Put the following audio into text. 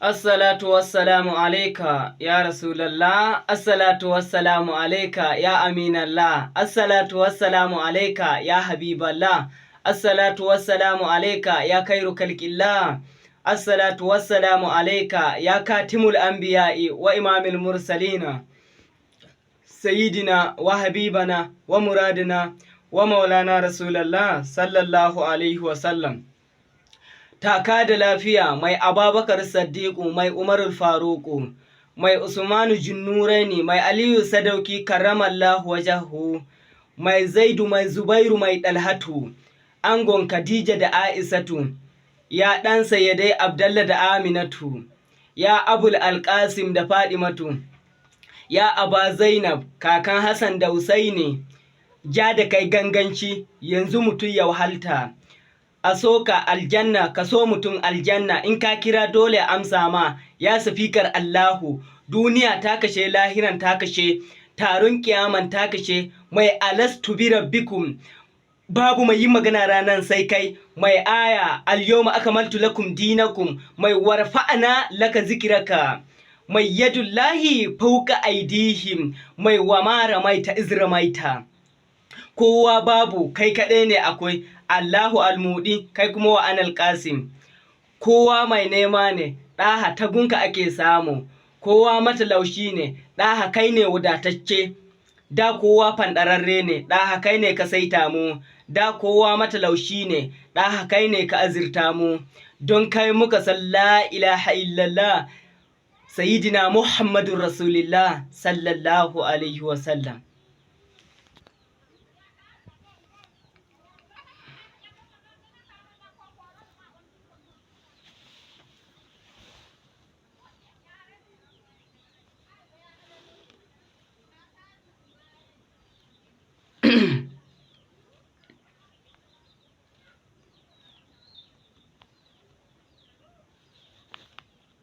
Assalatu wassalamu alaika ya Rasulallah, assalatu wassalamu alaika ya Aminallah, assalatu wassalamu alaika ya Habiballah, assalatu wassalamu alaika ya khairu khalqillah, assalatu wassalamu alaika ya katimul anbiya'i wa imamil mursalina, sayyidina wa habibana wa muradina wa maulana Rasulallah sallallahu alaihi wasallam. Taka da lafiya mai Ababakar Saddiƙu, mai Umarul Faruku, mai Usmanu Jinnuraini, mai Aliyu Sadauki karramallahu wajahu, mai Zaidu, mai Zubairu, mai Dalhatu, angon Khadija da Aisatu, ya ɗan Sayyadai Abdallah da Aminatu, ya Abul Alƙasim da Fadimatu, ya Aba Zainab, kakan Hassan da Husaini, ja da kai ganganci yanzu mutum ya wahalta. A soka aljanna ka so mutum aljanna in ka kira dole amsa ma ya safikar Allahu, duniya ta kashe lahiran ta kashe taron kiyaman ta kashe mai alastu bi rabbikum, babu mai yi magana ranan sai kai, mai aya al-yawma akmaltu lakum dinakum, mai warfa'ana laka zikraka, mai yadullahi fawqa aidihim, mai wamara maita izramaita. Kowa babu kai kaɗai ne akwai, Allahu almudi kai kuma wa anal qasim. Kowa mai nema ne, ɗaha tagunka ake samu, kowa matalaushi ne, ɗaha kai ne wadatacce, da kowa fanɗararre ne, ɗaha kai ne ka saita mu, da kowa matalaushi ne, ɗaha kai ne ka azirta mu, don kai muka san la ilaha illallah sayyidina Muhammadun Rasulillah sallallahu alaihi wasallam.